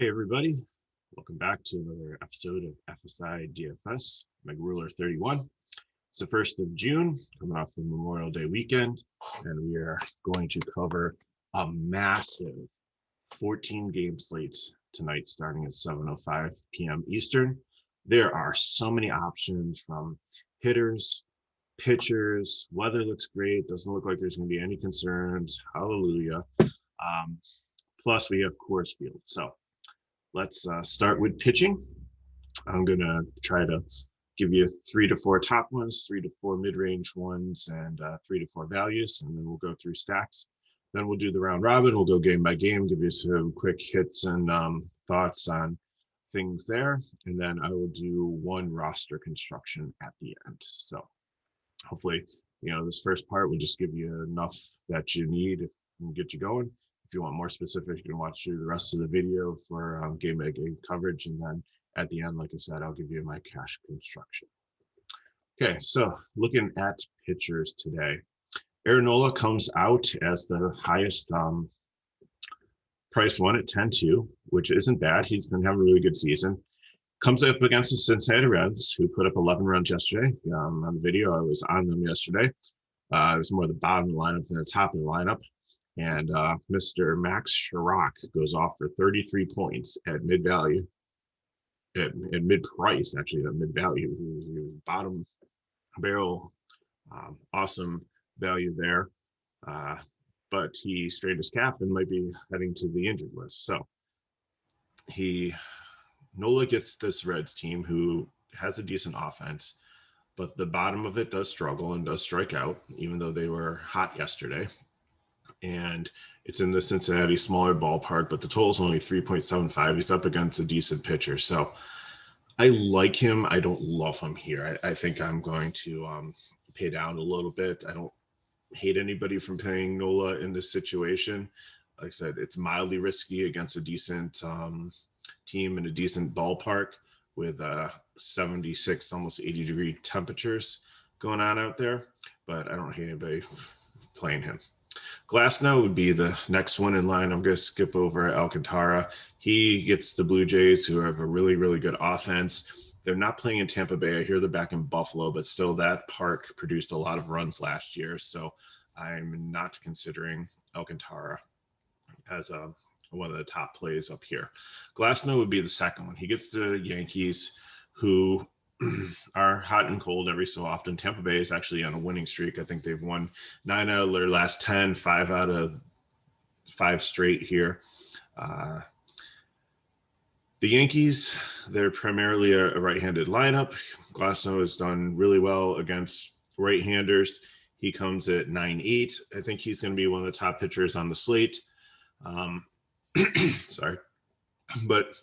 Hey everybody, welcome back to another episode of FSI DFS, Ruler 31. It's the 1st of June, coming off the Memorial Day weekend, and we are going to cover a massive 14-game slate tonight starting at 7:05 p.m. Eastern. There are so many options from hitters, pitchers, weather looks great, doesn't look like there's going to be any concerns, hallelujah. Plus we have Coors Field, so let's start with pitching. I'm going to try to give you 3 to 4 top ones, 3 to 4 mid-range ones, and 3 to 4 values, and then we'll go through stacks. Then we'll do the round robin. We'll go game by game, give you some quick hits and thoughts on things there, and then I will do one roster construction at the end. So hopefully, this first part will just give you enough that you need and get you going. If you want more specific, you can watch through the rest of the video for game by game coverage. And then at the end, like I said, I'll give you my cash construction. Okay, so looking at pitchers today, Aaron Nola comes out as the highest price one at 10-2, which isn't bad. He's been having a really good season. Comes up against the Cincinnati Reds, who put up 11 runs yesterday. On the video, I was on them yesterday. It was more the bottom of the lineup than the top of the lineup. And Mr. Max Sherrock goes off for 33 points at mid-value, at mid-price, actually, at mid-value. He was bottom barrel, awesome value there. But he strained his calf and might be heading to the injured list. So Nola gets this Reds team who has a decent offense, but the bottom of it does struggle and does strike out, even though they were hot yesterday. And it's in the Cincinnati smaller ballpark, but the total is only 3.75. He's up against a decent pitcher. So I like him. I don't love him here. I think I'm going to pay down a little bit. I don't hate anybody from paying Nola in this situation. Like I said, it's mildly risky against a decent team in a decent ballpark with 76, almost 80-degree temperatures going on out there. But I don't hate anybody playing him. Glasnow would be the next one in line. I'm going to skip over Alcantara. He gets the Blue Jays, who have a really, really good offense. They're not playing in Tampa Bay. I hear they're back in Buffalo, but still that park produced a lot of runs last year. So I'm not considering Alcantara as one of the top plays up here. Glasnow would be the second one. He gets the Yankees, who are hot and cold every so often. Tampa Bay is actually on a winning streak. I think they've won 9 out of their last 10, 5 out of 5 straight here. The Yankees, they're primarily a right-handed lineup. Glasnow has done really well against right-handers. He comes at 9.8. I think he's going to be one of the top pitchers on the slate. Sorry. But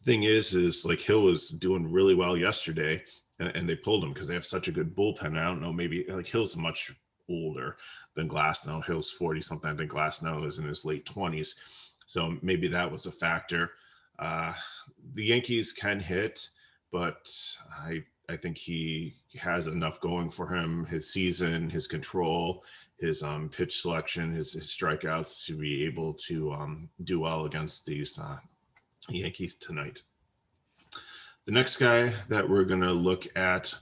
thing is like Hill was doing really well yesterday, and they pulled him because they have such a good bullpen. I don't know, maybe like Hill's much older than Glasnow. Hill's 40 something. I think Glasnow is in his late 20s, so maybe that was a factor. The Yankees can hit, but I think he has enough going for him. His season, his control, his pitch selection, his strikeouts to be able to do well against these Yankees tonight. The next guy that we're going to look at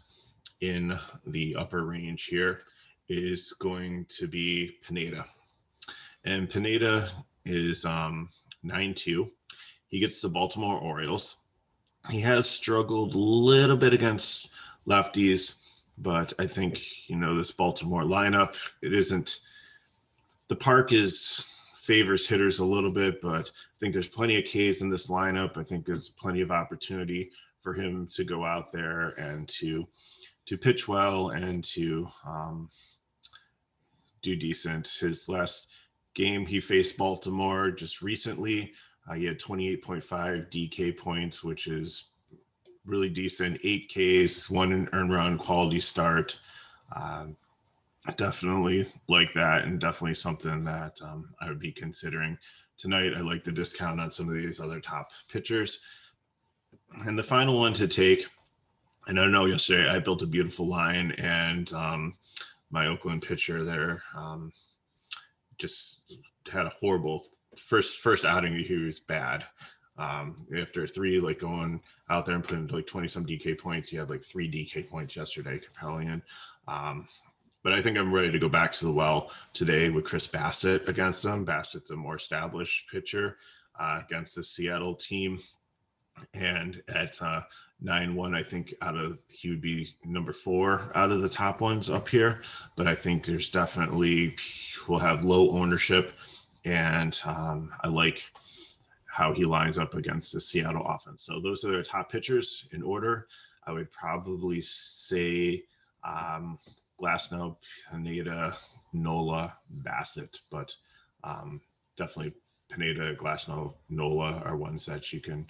in the upper range here is going to be Pineda. And Pineda is 9.2. He gets the Baltimore Orioles. He has struggled a little bit against lefties, but I think, this Baltimore lineup, the park favors hitters a little bit, but I think there's plenty of Ks in this lineup. I think there's plenty of opportunity for him to go out there and to pitch well and to do decent. His last game, he faced Baltimore just recently. He had 28.5 DK points, which is really decent. 8 Ks, 1 earned run, quality start. Definitely like that, and definitely something that I would be considering tonight. I like the discount on some of these other top pitchers. And the final one to take, and I know yesterday I built a beautiful line, and my Oakland pitcher there just had a horrible first outing. He was bad. After 3, like going out there and putting like 20 some DK points, he had like 3 DK points yesterday, Capellian. But I think I'm ready to go back to the well today with Chris Bassett against them. Bassett's a more established pitcher against the Seattle team. And at 9-1, I think he would be number 4 out of the top ones up here. But I think there's definitely, will have low ownership. And I like how he lines up against the Seattle offense. So those are their top pitchers in order. I would probably say Glasnow, Pineda, Nola, Bassett, but definitely Pineda, Glasnow, Nola are ones that you can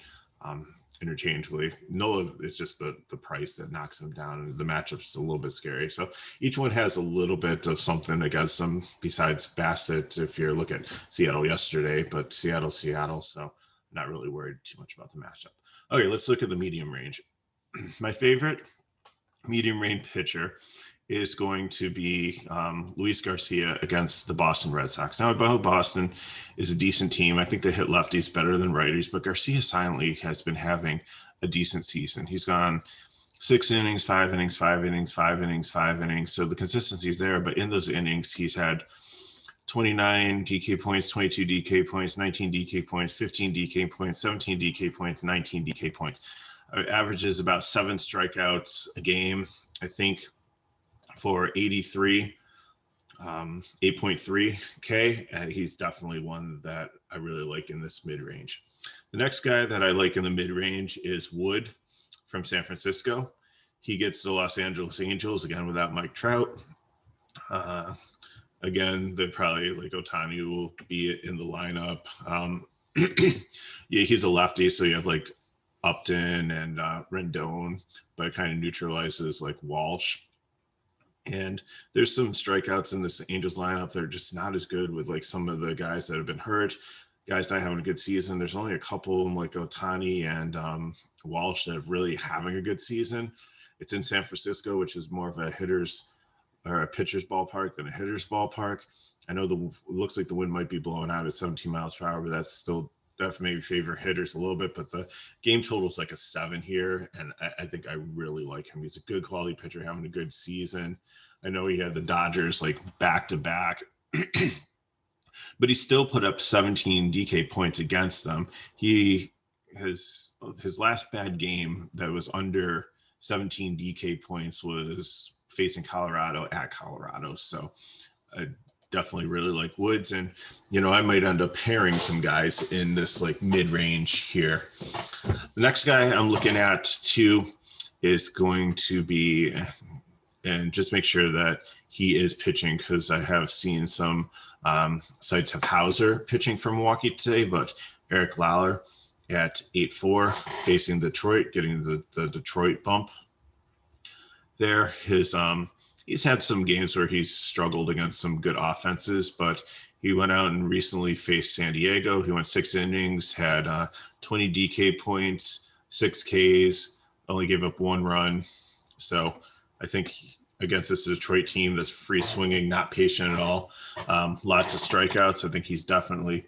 interchangeably. Nola is just the price that knocks them down, and the matchup's a little bit scary. So each one has a little bit of something against them besides Bassett if you're looking at Seattle yesterday, but Seattle, so not really worried too much about the matchup. Okay, let's look at the medium range. My favorite medium range pitcher is going to be Luis Garcia against the Boston Red Sox. Now, Boston is a decent team. I think they hit lefties better than righties, but Garcia silently has been having a decent season. He's gone 6 innings, 5 innings, 5 innings, 5 innings, 5 innings. So the consistency is there, but in those innings, he's had 29 DK points, 22 DK points, 19 DK points, 15 DK points, 17 DK points, 19 DK points. Averages about 7 strikeouts a game, I think, for 83, 8.3 K. He's definitely one that I really like in this mid-range. The next guy that I like in the mid-range is Wood from San Francisco. He gets the Los Angeles Angels, again, without Mike Trout. Again, they probably, like Ohtani will be in the lineup. Yeah, he's a lefty, so you have like Upton and Rendon, but it kind of neutralizes like Walsh. And there's some strikeouts in this Angels lineup that are just not as good with like some of the guys that have been hurt, guys not having a good season. There's only a couple like Ohtani and Walsh that are really having a good season. It's in San Francisco, which is more of a hitter's or a pitcher's ballpark than a hitter's ballpark. I know it looks like the wind might be blowing out at 17 miles per hour, but that's still definitely maybe favor hitters a little bit. But the game total is like a 7 here, and I think I really like him. He's a good quality pitcher, having a good season. I know he had the Dodgers like back to back, but he still put up 17 DK points against them. He has his last bad game that was under 17 DK points was facing Colorado at Colorado. So I definitely really like Woods. And, you know, I might end up pairing some guys in this like mid-range here. The next guy I'm looking at too is going to be, and just make sure that he is pitching, because I have seen some sites have Hauser pitching for Milwaukee today, but Eric Lauer at 8-4 facing Detroit, getting the Detroit bump there. He's had some games where he's struggled against some good offenses, but he went out and recently faced San Diego. He went 6 innings, had 20 DK points, 6 Ks, only gave up 1 run. So I think against this Detroit team that's free swinging, not patient at all, lots of strikeouts, I think he's definitely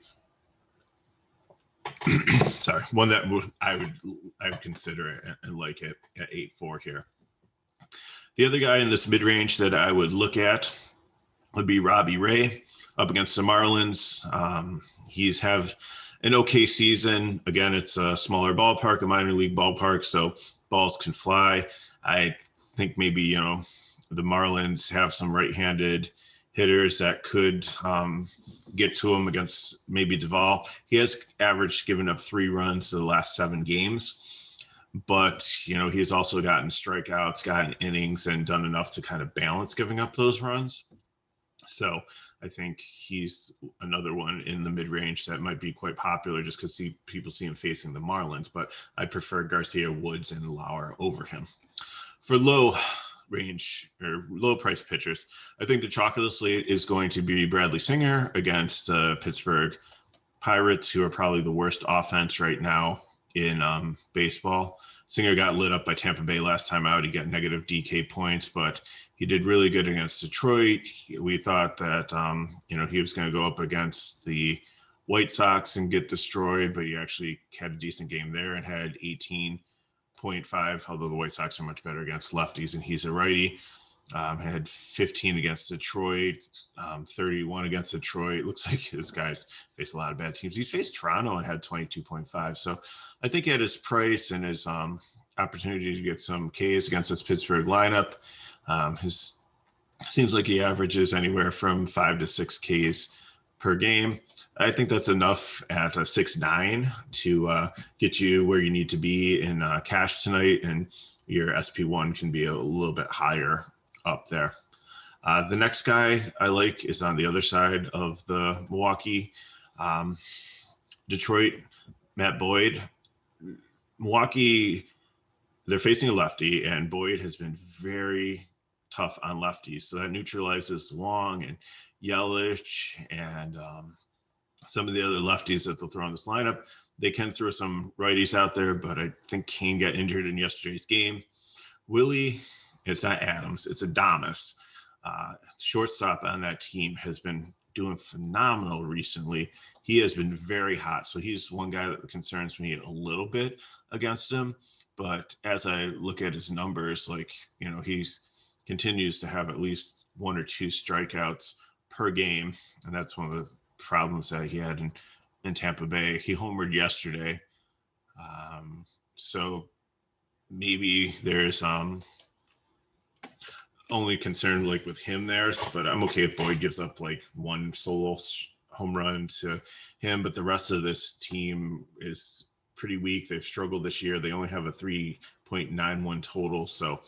sorry, one that I would consider it and like it at 8-4 here. The other guy in this mid-range that I would look at would be Robbie Ray up against the Marlins. He's have an okay season. Again, it's a smaller ballpark, a minor league ballpark, so balls can fly. I think maybe, you know, the Marlins have some right-handed hitters that could get to him against maybe Duvall. He has averaged giving up 3 runs to the last 7 games. But, you know, he's also gotten strikeouts, gotten innings, and done enough to kind of balance giving up those runs. So I think he's another one in the mid-range that might be quite popular just because people see him facing the Marlins. But I prefer Garcia, Woods, and Lauer over him. For low range or low price pitchers, I think the chalk of the slate is going to be Bradley Singer against the Pittsburgh Pirates, who are probably the worst offense right now in baseball. Singer got lit up by Tampa Bay last time out. He got negative DK points, but he did really good against Detroit. We thought that, you know, he was going to go up against the White Sox and get destroyed, but you actually had a decent game there and had 18.5, although the White Sox are much better against lefties, and he's a righty. Had 15 against Detroit, 31 against Detroit. Looks like this guy's faced a lot of bad teams. He's faced Toronto and had 22.5. So I think at his price and his opportunity to get some Ks against this Pittsburgh lineup, his seems like he averages anywhere from 5 to 6 Ks per game. I think that's enough at a 6.9 to get you where you need to be in cash tonight, and your SP1 can be a little bit higher up there. The next guy I like is on the other side of the Milwaukee, Detroit, Matt Boyd. Milwaukee, they're facing a lefty, and Boyd has been very tough on lefties. So that neutralizes Long and Yelich and some of the other lefties that they'll throw in this lineup. They can throw some righties out there, but I think Kane got injured in yesterday's game. Willie, it's not Adams, it's Adames. Shortstop on that team has been doing phenomenal recently. He has been very hot. So he's one guy that concerns me a little bit against him. But as I look at his numbers, like, you know, he's continues to have at least 1 or 2 strikeouts per game. And that's one of the problems that he had in Tampa Bay. He homered yesterday. So maybe there's only concern like with him there, but I'm okay if Boyd gives up like 1 solo home run to him. But the rest of this team is pretty weak. They've struggled this year. They only have a 3.91 total. So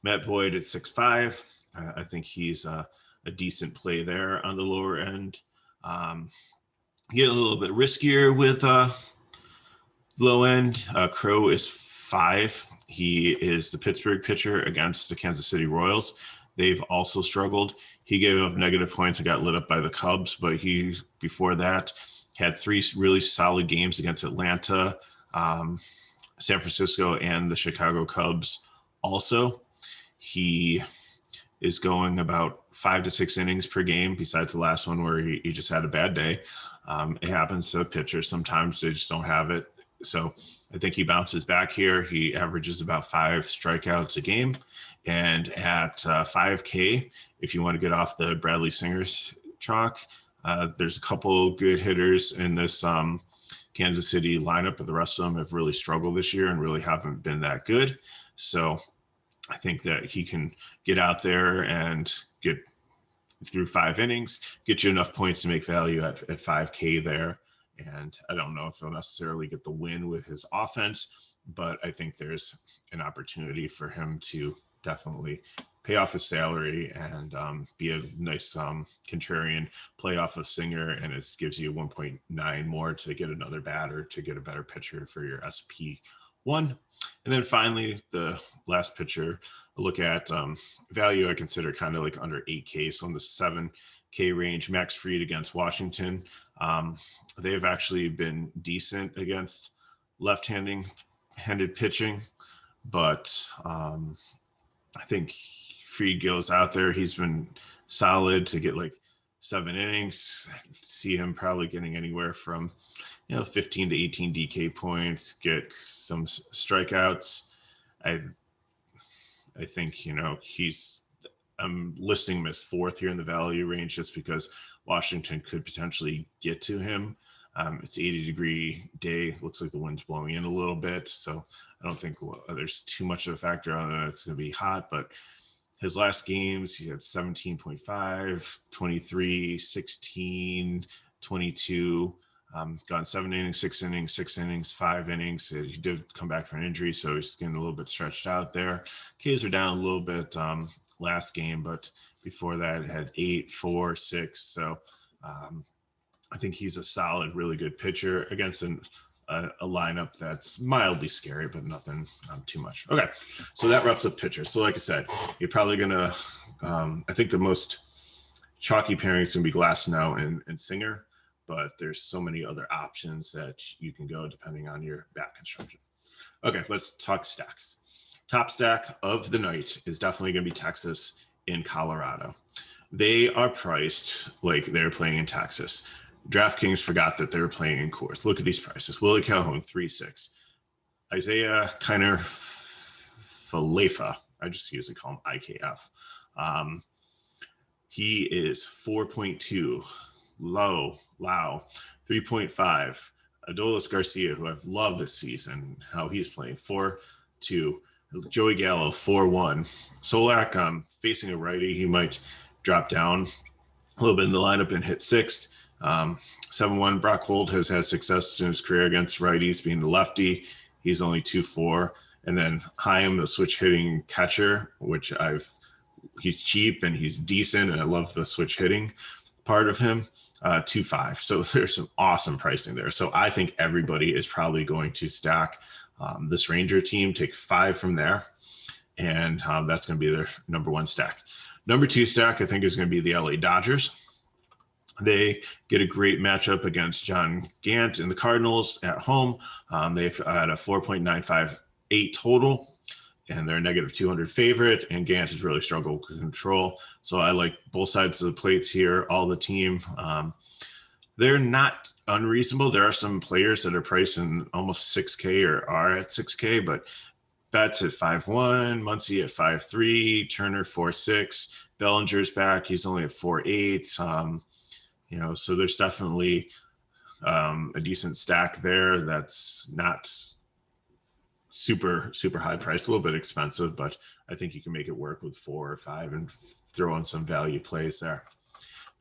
Matt Boyd at 6.5. I think he's a decent play there on the lower end. Get a little bit riskier with low end. Crow is 5. He is the Pittsburgh pitcher against the Kansas City Royals. They've also struggled. He gave up negative points and got lit up by the Cubs, but he, before that, had 3 really solid games against Atlanta, San Francisco, and the Chicago Cubs. Also, he is going about 5 to 6 innings per game, besides the last one where he just had a bad day. It happens to pitchers. Sometimes they just don't have it. So I think he bounces back here. He averages about 5 strikeouts a game. And at 5K, if you want to get off the Bradley Singer's chalk, there's a couple good hitters in this Kansas City lineup, but the rest of them have really struggled this year and really haven't been that good. So I think that he can get out there and get through 5 innings, get you enough points to make value at 5K there. And I don't know if he'll necessarily get the win with his offense, but I think there's an opportunity for him to definitely pay off his salary and be a nice contrarian play off of Singer, and it gives you 1.9 more to get another batter, to get a better pitcher for your SP1. And then finally, the last pitcher, a look at value I consider kind of like under 8K, so in the 7K range. Max Fried against Washington. They have actually been decent against left-handed pitching, but I think Fried goes out there. He's been solid to get like 7 innings. See him probably getting anywhere from 15 to 18 DK points, get some strikeouts. I think I'm listing him as 4th here in the value range just because Washington could potentially get to him. It's 80-degree day. Looks like the wind's blowing in a little bit, so I don't think there's too much of a factor on it. It's going to be hot, but his last games, he had 17.5, 23, 16, 22, gone 7 innings, 6 innings, 6 innings, 5 innings. He did come back from an injury, so he's getting a little bit stretched out there. Ks are down a little bit last game, but before that, it had 8, 4, 6. So I think he's a solid, really good pitcher against a lineup that's mildly scary, but nothing too much. Okay, so that wraps up pitchers. So like I said, you're probably going to, I think the most chalky pairing is going to be Glasnow and Singer, but there's so many other options that you can go depending on your bat construction. Okay, let's talk stacks. Top stack of the night is definitely going to be Texas in Colorado. They are priced like they're playing in Texas. DraftKings forgot that they were playing in Coors. Look at these prices. Willie Calhoun, 3.6. Isaiah Kiner Falefa, I just usually call him IKF. He is 4.2. Lau, 3.5. Adolis Garcia, who I've loved this season, how he's playing, 4.2. Joey Gallo, 4.1. Solak, facing a righty, he might drop down a little bit in the lineup and hit sixth. 7.1. Brock Holt has had success in his career against righties, being the lefty. He's only 2.4. And then Chaim, the switch hitting catcher, which he's cheap and he's decent, and I love the switch hitting part of him. 2.5. So there's some awesome pricing there. So I think everybody is probably going to stack this Ranger team, take 5 from there, and that's going to be their number 1 stack. Number 2 stack, I think, is going to be the LA Dodgers. They get a great matchup against John Gant and the Cardinals at home. They've had a 4.958 total, and they're a negative 200 favorite, and Gant has really struggled with control. So I like both sides of the plates here, all the team. They're not unreasonable. There are some players that are priced in almost 6K or are at 6K, but Betts at 5.1, Muncy at 5.3, Turner 4.6, Bellinger's back. He's only at 4.8. So there's definitely a decent stack there that's not super, super high priced, a little bit expensive, but I think you can make it work with 4 or 5 and throw in some value plays there.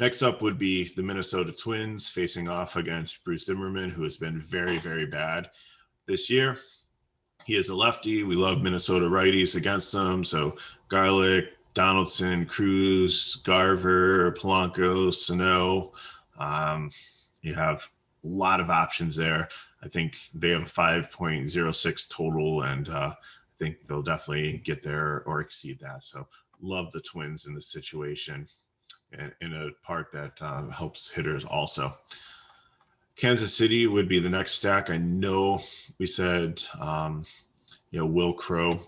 Next up would be the Minnesota Twins facing off against Bruce Zimmerman, who has been very, very bad this year. He is a lefty. We love Minnesota righties against him. So Garlick, Donaldson, Cruz, Garver, Polanco, Sano. You have a lot of options there. I think they have a 5.06 total, and I think they'll definitely get there or exceed that. So love the Twins in this situation, and in a part that helps hitters also. Kansas City would be the next stack. I know we said, Will Crow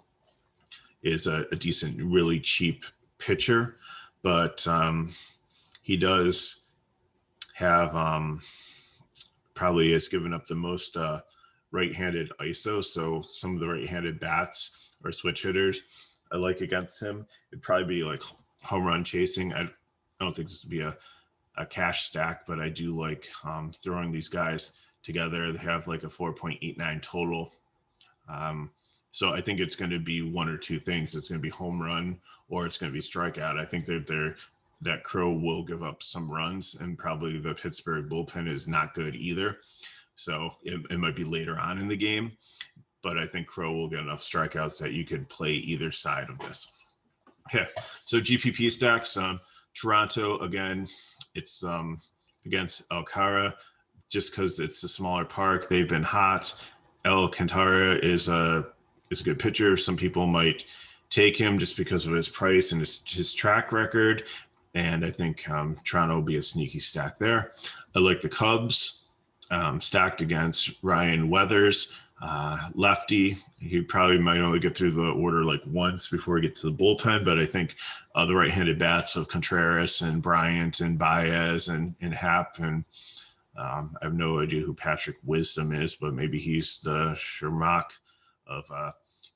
is a decent, really cheap pitcher, but he does have probably has given up the most right-handed ISO. So some of the right-handed bats or switch hitters I like against him, it'd probably be like home run chasing. I don't think this would be a cash stack, but I do like throwing these guys together. They have like a 4.89 total. So I think it's going to be one or two things. It's going to be home run or it's going to be strikeout. I think that Crow will give up some runs, and probably the Pittsburgh bullpen is not good either. So it might be later on in the game, but I think Crow will get enough strikeouts that you could play either side of this. Yeah. So GPP stacks, Toronto, again, it's against Alcara, just because it's a smaller park. They've been hot. Alcantara is a good pitcher. Some people might take him just because of his price and his track record. And I think Toronto will be a sneaky stack there. I like the Cubs stacked against Ryan Weathers, lefty. He probably might only get through the order like once before he gets to the bullpen, but I think the right-handed bats of Contreras and Bryant and Baez and Happ, and I have no idea who Patrick Wisdom is, but maybe he's the Sherlock of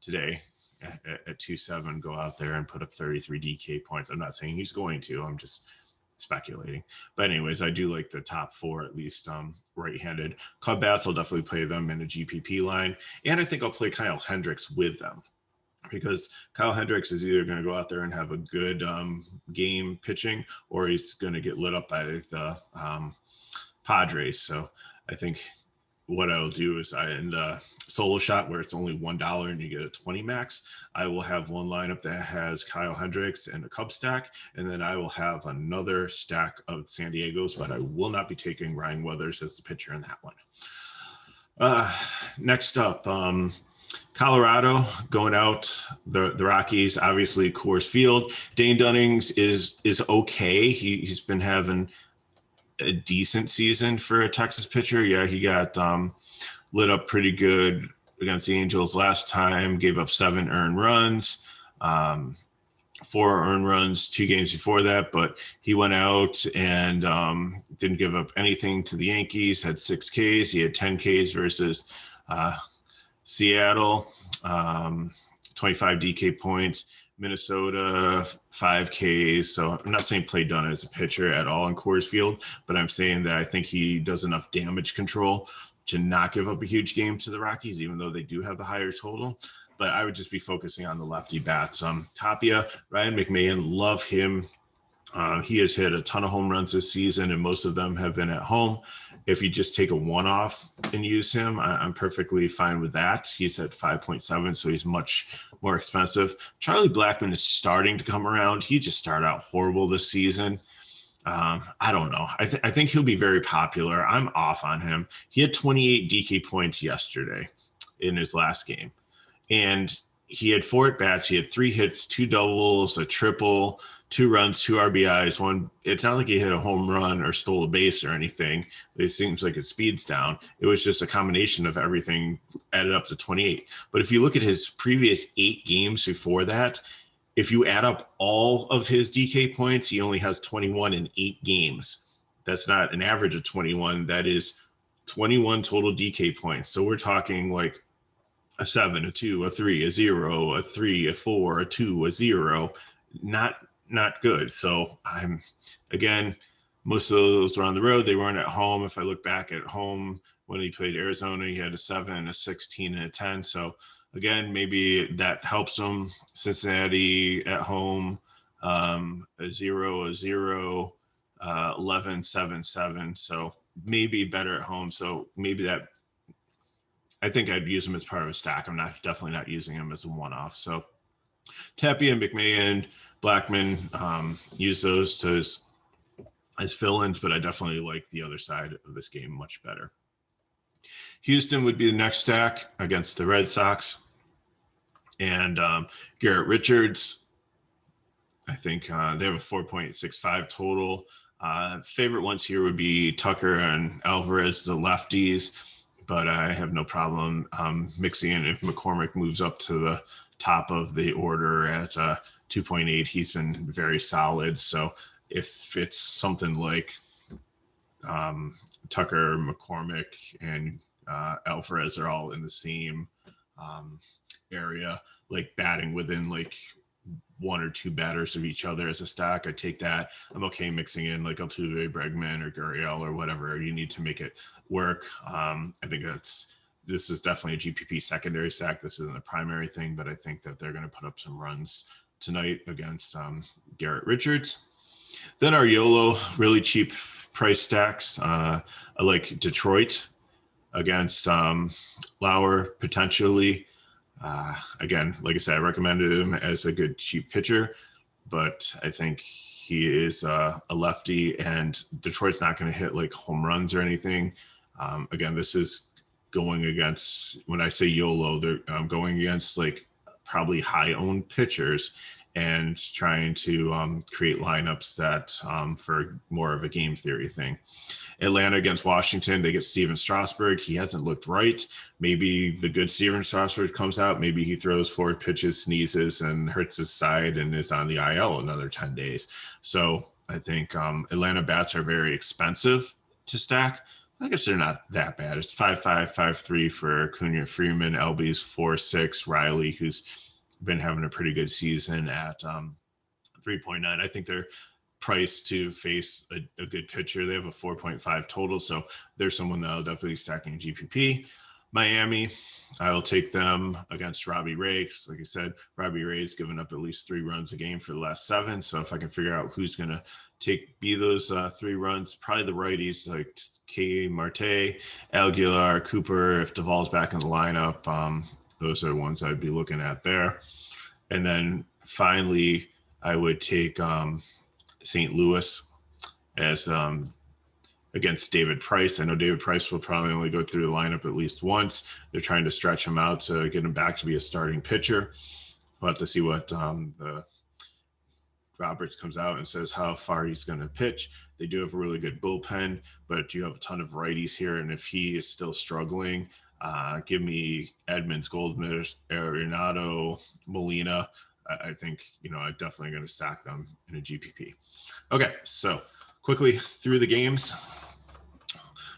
today at 2.7, go out there and put up 33 DK points. I'm not saying he's going to, I'm just speculating. But anyways, I do like the top 4, at least right-handed. Cub bats, I'll definitely play them in a GPP line. And I think I'll play Kyle Hendricks with them, because Kyle Hendricks is either going to go out there and have a good game pitching, or he's going to get lit up by the Padres. So I think what I'll do is in the solo shot where it's only $1 and you get a 20 max, I will have one lineup that has Kyle Hendricks and a Cub stack, and then I will have another stack of San Diego's, but I will not be taking Ryan Weathers as the pitcher in that one. Next up, Colorado going out, the Rockies, obviously Coors Field. Dane Dunnings is okay. He's been having a decent season for a Texas pitcher. Yeah, he got lit up pretty good against the Angels last time, gave up 7 earned runs. 4 earned runs 2 games before that, but he went out and didn't give up anything to the Yankees, had 6 Ks. He had 10 Ks versus Seattle, 25 DK points. Minnesota, 5 Ks. So I'm not saying play done as a pitcher at all in Coors Field, but I'm saying that I think he does enough damage control to not give up a huge game to the Rockies, even though they do have the higher total. But I would just be focusing on the lefty bats. Tapia, Ryan McMahon, love him. He has hit a ton of home runs this season, and most of them have been at home. If you just take a one-off and use him, I'm perfectly fine with that. He's at 5.7, so he's much more expensive. Charlie Blackman is starting to come around. He just started out horrible this season. I don't know. I think he'll be very popular. I'm off on him. He had 28 DK points yesterday in his last game. And he had 4 at-bats. He had 3 hits, 2 doubles, a triple, 2 runs, 2 RBIs. One, it's not like he hit a home run or stole a base or anything. It seems like his speed's down. It was just a combination of everything added up to 28. But if you look at his previous 8 games before that, if you add up all of his DK points, he only has 21 in 8 games. That's not an average of 21. That is 21 total DK points. So we're talking like a 7, a 2, a 3, a 0, a 3, a 4, a 2, a 0. Not good. So I'm, again, most of those were on the road. They weren't at home. If I look back at home when he played Arizona, he had a 7, a 16, and a 10. So again, maybe that helps him. Cincinnati at home, a 0, a 0, 11, 7, 7. So maybe better at home. So maybe that, I think I'd use him as part of a stack. I'm definitely not using him as a one-off. So Tapia, McMahon, Blackman, use those as fill-ins, but I definitely like the other side of this game much better. Houston would be the next stack against the Red Sox. And Garrett Richards, I think they have a 4.65 total. Favorite ones here would be Tucker and Alvarez, the lefties, but I have no problem mixing in if McCormick moves up to the top of the order at 2.8. He's been very solid. So if it's something like Tucker, McCormick, and Alvarez are all in the same area, like batting within like 1 or 2 batters of each other as a stack, I take that. I'm okay mixing in like Altuve, Bregman, or Gurriel or whatever you need to make it work. I think this is definitely a GPP secondary stack. This isn't a primary thing, but I think that they're going to put up some runs tonight against Garrett Richards. Then our YOLO, really cheap price stacks. I like Detroit against Lauer potentially. Again, like I said, I recommended him as a good cheap pitcher, but I think he is a lefty, and Detroit's not going to hit like home runs or anything. Again, this is going against, when I say YOLO, they're going against like probably high-owned pitchers and trying to create lineups that for more of a game theory thing. Atlanta against Washington, they get Steven Strasburg. He hasn't looked right. Maybe the good Steven Strasburg comes out. Maybe he throws 4 pitches, sneezes, and hurts his side and is on the IL another 10 days. So I think Atlanta bats are very expensive to stack. I guess they're not that bad. It's 5.5, 5.3 for Acuna, Freeman. LB's 4.6. Riley, who's been having a pretty good season at 3.9. I think they're priced to face a good pitcher. They have a 4.5 total, so there's someone that I'll definitely stack in GPP. Miami, I'll take them against Robbie Ray. Like I said, Robbie Ray's given up at least 3 runs a game for the last 7. So if I can figure out who's going to be those 3 runs, probably the righties like K. Marte, Aguilar, Cooper. If Duvall's back in the lineup, those are the ones I'd be looking at there. And then finally, I would take St. Louis as against David Price. I know David Price will probably only go through the lineup at least once. They're trying to stretch him out to get him back to be a starting pitcher. We'll have to see what the Roberts comes out and says how far he's going to pitch. They do have a really good bullpen, but you have a ton of righties here. And if he is still struggling, give me Edmonds, Goldman, Arenado, Molina. I think, I'm definitely going to stack them in a GPP. Okay, so quickly through the games.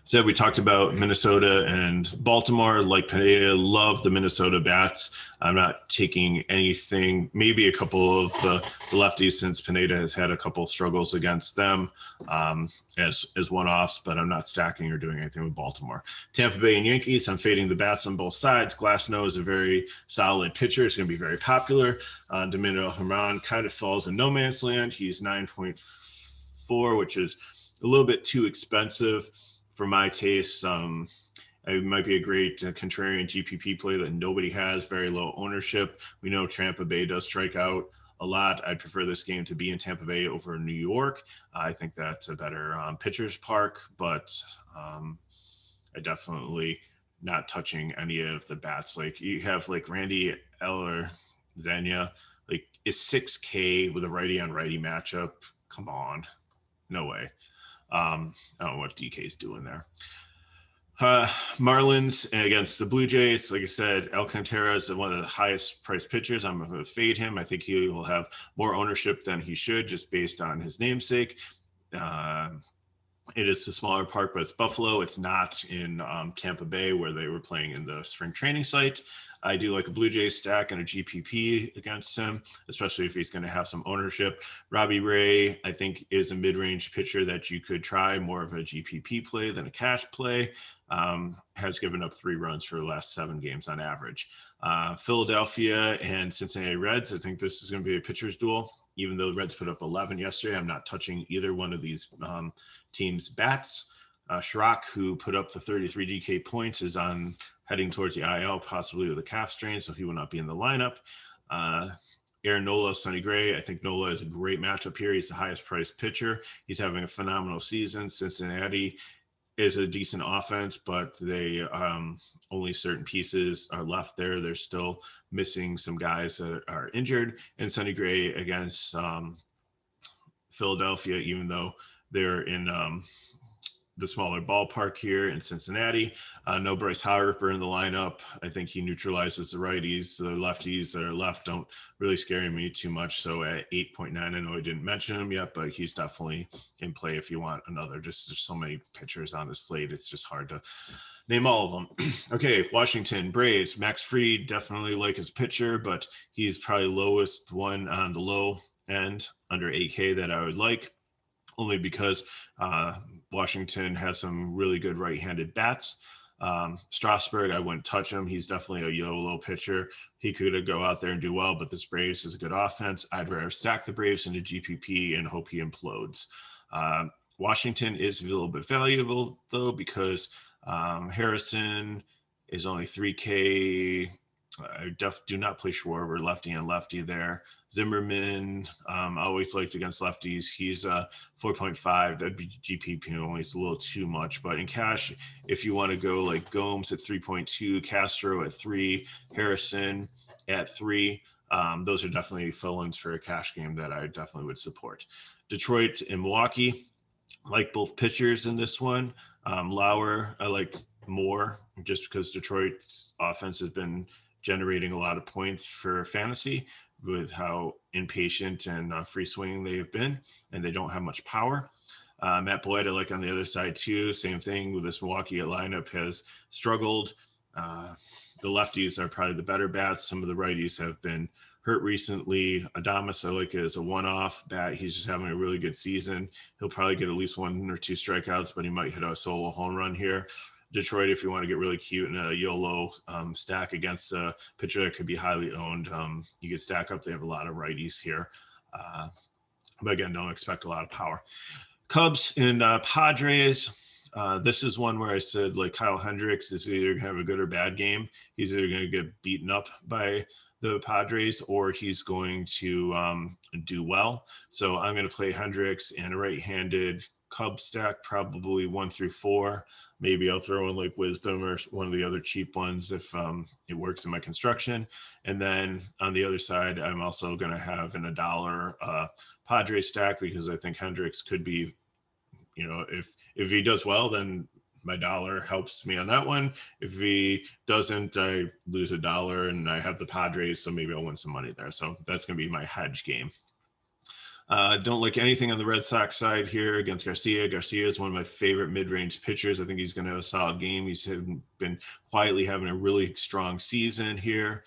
So we talked about Minnesota and Baltimore. Like Pineda, love the Minnesota bats. I'm not taking anything, maybe a couple of the lefties, since Pineda has had a couple struggles against them as one-offs, but I'm not stacking or doing anything with Baltimore. Tampa Bay and Yankees, I'm fading the bats on both sides. Glasnow is a very solid pitcher. It's going to be very popular. Domingo Germán kind of falls in no man's land. He's 9.4, which is a little bit too expensive for my tastes. It might be a great contrarian GPP play that nobody has, very low ownership. We know Tampa Bay does strike out a lot. I'd prefer this game to be in Tampa Bay over New York. I think that's a better pitcher's park, but I definitely not touching any of the bats. Like you have like Randy Zenya, like is 6K with a righty on righty matchup. Come on, no way. I don't know what DK's doing there. Marlins against the Blue Jays. Like I said, Alcantara is one of the highest priced pitchers. I'm going to fade him. I think he will have more ownership than he should, just based on his namesake. It is the smaller park, but it's Buffalo. It's not in Tampa Bay, where they were playing in the spring training site. I do like a Blue Jays stack and a GPP against him, especially if he's going to have some ownership. Robbie Ray, I think, is a mid-range pitcher that you could try, more of a GPP play than a cash play. Has given up 3 runs for the last 7 games on average. Philadelphia and Cincinnati Reds, I think this is going to be a pitcher's duel. Even though the Reds put up 11 yesterday, I'm not touching either one of these teams' bats. Chirac, who put up the 33 DK points, is heading towards the IL, possibly with a calf strain, so he will not be in the lineup. Aaron Nola, Sonny Gray. I think Nola is a great matchup here. He's the highest priced pitcher. He's having a phenomenal season. Cincinnati is a decent offense, but they only certain pieces are left there. They're still missing some guys that are injured. And Sonny Gray against Philadelphia, even though they're in the smaller ballpark here in Cincinnati. No Bryce Harper in the lineup. I think he neutralizes the righties. The lefties that are left don't really scare me too much. So at 8.9, I know I didn't mention him yet, but he's definitely in play if you want another. Just there's so many pitchers on the slate. It's just hard to name all of them. Okay, Washington, Braves. Max Fried, definitely like his pitcher, but he's probably lowest one on the low end, under 8K, that I would like, only because Washington has some really good right-handed bats. Strasburg, I wouldn't touch him. He's definitely a YOLO pitcher. He could go out there and do well, but this Braves is a good offense. I'd rather stack the Braves into GPP and hope he implodes. Washington is a little bit valuable, though, because Harrison is only 3K. I do not play Schwarber, lefty and lefty there. Zimmerman, I always liked against lefties. He's 4.5. That'd be GPP only. It's a little too much. But in cash, if you want to go like Gomes at 3.2, Castro at 3, Harrison at 3, those are definitely fill-ins for a cash game that I definitely would support. Detroit and Milwaukee, like both pitchers in this one. Lauer, I like more, just because Detroit's offense has been generating a lot of points for fantasy with how impatient and free swinging they have been, and they don't have much power. Matt Boyd, I like on the other side too. Same thing with this Milwaukee lineup, has struggled. The lefties are probably the better bats. Some of the righties have been hurt recently. Adames, I like it as a one-off bat. He's just having a really good season. He'll probably get at least 1 or 2 strikeouts, but he might hit a solo home run here. Detroit, if you want to get really cute in a YOLO stack against a pitcher that could be highly owned, you could stack up. They have a lot of righties here. But again, don't expect a lot of power. Cubs and Padres. This is one where I said, like, Kyle Hendricks is either going to have a good or bad game. He's either going to get beaten up by the Padres or he's going to do well. So I'm going to play Hendricks and a right-handed Cub stack, probably 1 through 4. Maybe I'll throw in like Wisdom or one of the other cheap ones if it works in my construction. And then on the other side, I'm also going to have in $1 Padres stack, because I think Hendricks could be, if he does well, then my dollar helps me on that one. If he doesn't, I lose $1, and I have the Padres, so maybe I'll win some money there. So that's going to be my hedge game. Don't like anything on the Red Sox side here against Garcia. Garcia is one of my favorite mid-range pitchers. I think he's going to have a solid game. He's been quietly having a really strong season here.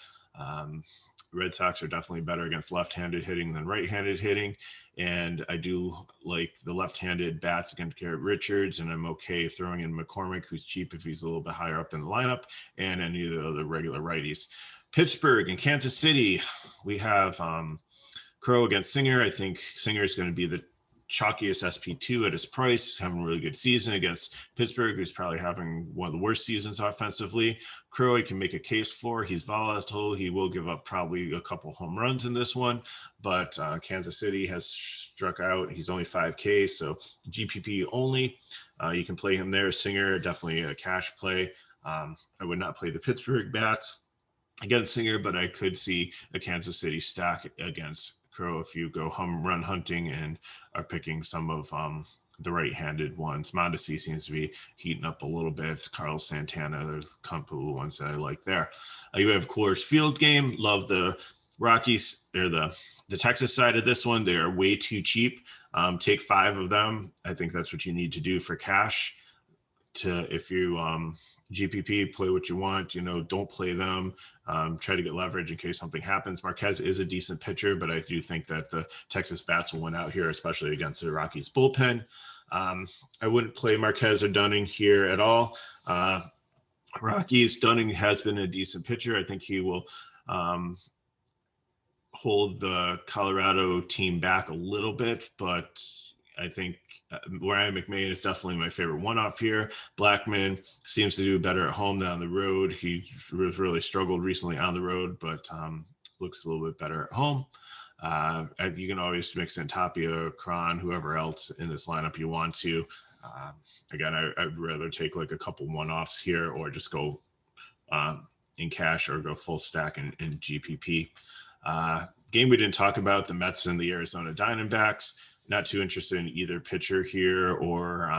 Red Sox are definitely better against left-handed hitting than right-handed hitting. And I do like the left-handed bats against Garrett Richards, and I'm okay throwing in McCormick, who's cheap if he's a little bit higher up in the lineup, and any of the other regular righties. Pittsburgh and Kansas City, we have Crow against Singer. I think Singer is going to be the chalkiest SP2 at his price, having a really good season against Pittsburgh, who's probably having one of the worst seasons offensively. Crow, I can make a case for. He's volatile. He will give up probably a couple home runs in this one, but Kansas City has struck out. He's only 5K, so GPP only. You can play him there. Singer, definitely a cash play. I would not play the Pittsburgh bats against Singer, but I could see a Kansas City stack against Crow if you go home run hunting and are picking some of the right-handed ones. Mondesi seems to be heating up a little bit. Carlos Santana, there's a couple of ones that I like there. You have Coors Field game. Love the Rockies, or the Texas side of this one. They are way too cheap. Take 5 of them. I think that's what you need to do for cash. If you GPP, play what you want, don't play them. Try to get leverage in case something happens. Marquez is a decent pitcher, but I do think that the Texas bats will win out here, especially against the Rockies bullpen. I wouldn't play Marquez or Dunning here at all. Rockies, Dunning has been a decent pitcher. I think he will hold the Colorado team back a little bit, but I think Ryan McMahon is definitely my favorite one-off here. Blackman seems to do better at home than on the road. He really struggled recently on the road, but looks a little bit better at home. You can always mix in Tapia, Cron, whoever else in this lineup you want to. Again, I'd rather take like a couple one-offs here, or just go in cash, or go full stack in GPP. Game we didn't talk about, the Mets and the Arizona Diamondbacks. Not too interested in either pitcher here, or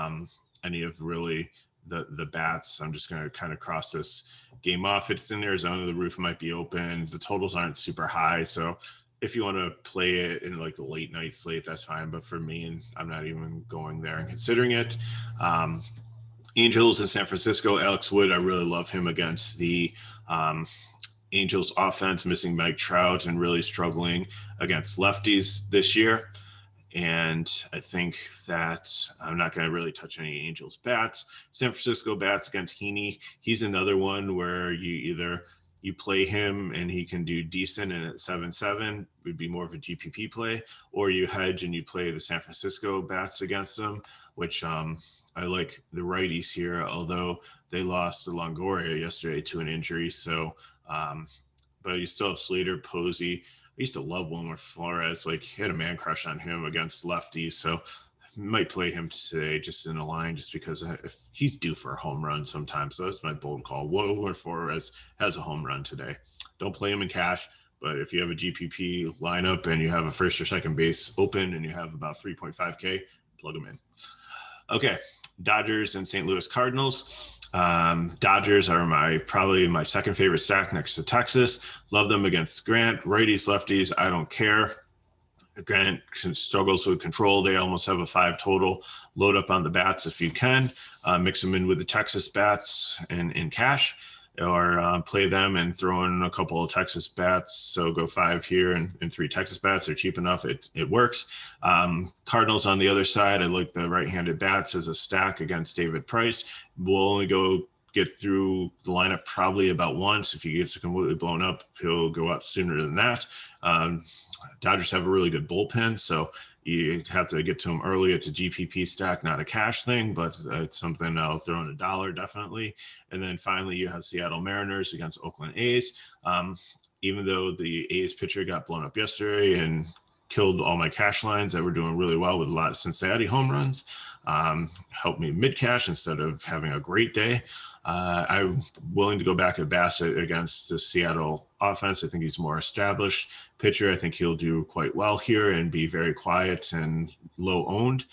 any of really the bats. I'm just going to kind of cross this game off. It's in Arizona. The roof might be open. The totals aren't super high. So if you want to play it in like the late night slate, that's fine. But for me, I'm not even going there and considering it. Angels in San Francisco, Alex Wood, I really love him against the Angels offense, missing Mike Trout and really struggling against lefties this year. And I think that I'm not going to really touch any Angels bats. San Francisco bats against Heaney. He's another one where you play him and he can do decent, and at 7-7 would be more of a GPP play, or you hedge and you play the San Francisco bats against them, which I like the righties here, although they lost to Longoria yesterday to an injury. So, but you still have Slater, Posey. I used to love Wilmer Flores, had a man crush on him against lefties. So I might play him today just in a line, just because if he's due for a home run sometimes. So that's my bold call. Wilmer Flores has a home run today. Don't play him in cash, but if you have a GPP lineup and you have a first or second base open and you have about 3.5K, plug him in. Okay, Dodgers and St. Louis Cardinals. Dodgers are probably my second favorite stack next to Texas. Love them against Grant. Righties, lefties, I don't care. Grant struggles with control. They almost have a 5 total. Load up on the bats if you can. Mix them in with the Texas bats in cash, or play them and throw in a couple of Texas bats. So go 5 here and 3 Texas bats. They're cheap enough. It works. Cardinals on the other side, I like the right-handed bats as a stack against David Price. We'll only get through the lineup probably about once. If he gets completely blown up, he'll go out sooner than that. Dodgers have a really good bullpen, so you have to get to them early. It's a GPP stack, not a cash thing, but it's something I'll throw in $1 definitely. And then finally, you have Seattle Mariners against Oakland A's. Even though the A's pitcher got blown up yesterday and killed all my cash lines that were doing really well with a lot of Cincinnati home runs, helped me mid-cash instead of having a great day. I'm willing to go back at Bassett against the Seattle offense. I think he's a more established pitcher. I think he'll do quite well here and be very quiet and low owned.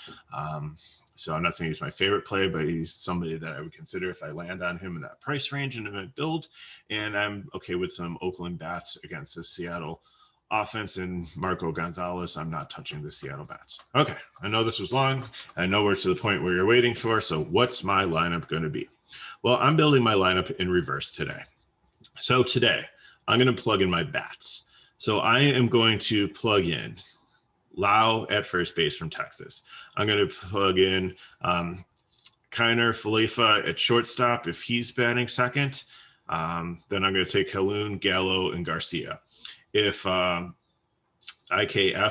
So I'm not saying he's my favorite play, but he's somebody that I would consider if I land on him in that price range and in my build. And I'm okay with some Oakland bats against the Seattle offense and Marco Gonzalez. I'm not touching the Seattle bats. Okay, I know this was long. I know we're to the point where you're waiting for. So what's my lineup going to be? Well, I'm building my lineup in reverse today. So today I'm going to plug in my bats. So I am going to plug in Lau at first base from Texas. I'm going to plug in Kiner Falefa at shortstop if he's batting second. Then I'm going to take Calhoun, Gallo, and Garcia. If IKF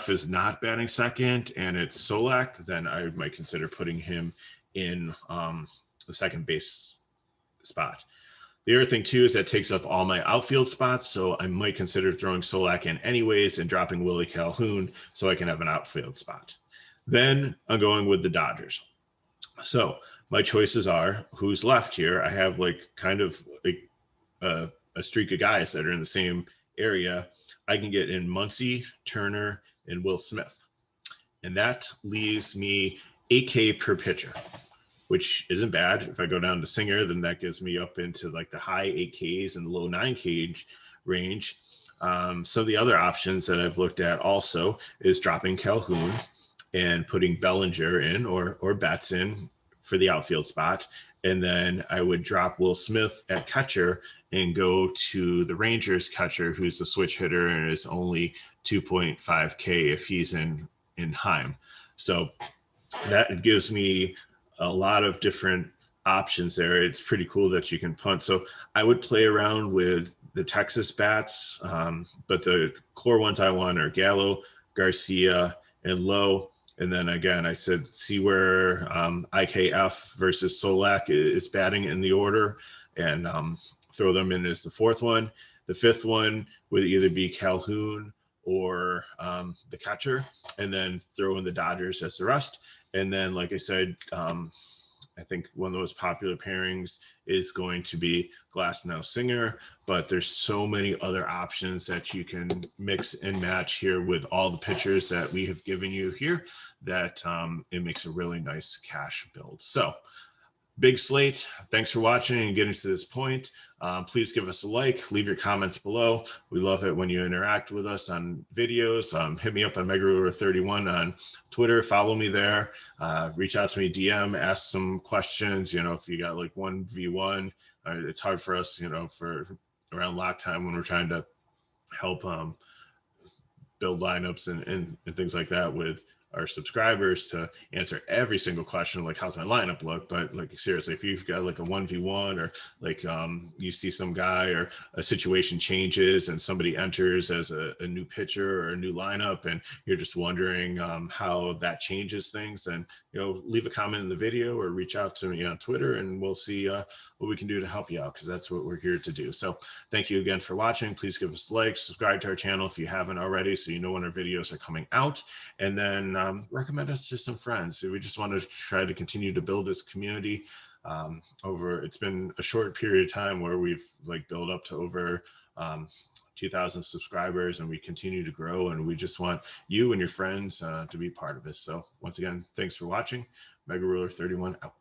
is not batting second and it's Solak, then I might consider putting him in the second base spot. The other thing, too, is that takes up all my outfield spots, so I might consider throwing Solak in anyways and dropping Willie Calhoun so I can have an outfield spot. Then I'm going with the Dodgers. So my choices are who's left here. I have like kind of like a streak of guys that are in the same area. I can get in Muncy, Turner, and Will Smith. And that leaves me 8K per pitcher, which isn't bad. If I go down to Singer, then that gives me up into like the high 8Ks and low 9K range. Some of the other options that I've looked at also is dropping Calhoun and putting Bellinger in or Betts in for the outfield spot. And then I would drop Will Smith at catcher and go to the Rangers catcher, who's the switch hitter and is only 2.5K if he's in Heim. So that gives me a lot of different options there. It's pretty cool that you can punt. So I would play around with the Texas bats, but the core ones I want are Gallo, Garcia, and Lowe. And then again, I said, see where IKF versus Solak is batting in the order and throw them in as the fourth one. The fifth one would either be Calhoun or the catcher, and then throw in the Dodgers as the rest. And then, like I said, I think one of the most popular pairings is going to be Glasnow Singer, but there's so many other options that you can mix and match here with all the pitchers that we have given you here that it makes a really nice cash build. So big slate. Thanks for watching and getting to this point. Please give us a like, leave your comments below. We love it when you interact with us on videos. Hit me up on MegaRuler31 on Twitter. Follow me there. Reach out to me, DM, ask some questions. You know, if you got like 1v1, it's hard for us, you know, for around lock time when we're trying to help build lineups and things like that with our subscribers to answer every single question, like how's my lineup look? But like seriously, if you've got like a 1v1 or like you see some guy or a situation changes and somebody enters as a new pitcher or a new lineup and you're just wondering how that changes things, then leave a comment in the video or reach out to me on Twitter and we'll see what we can do to help you out, because that's what we're here to do. So thank you again for watching. Please give us a like, subscribe to our channel if you haven't already so you know when our videos are coming out, and then recommend us to some friends. We just want to try to continue to build this community. It's been a short period of time where we've like built up to over 2,000 subscribers, and we continue to grow, and we just want you and your friends to be part of this. So once again, thanks for watching. MegaRuler31 out.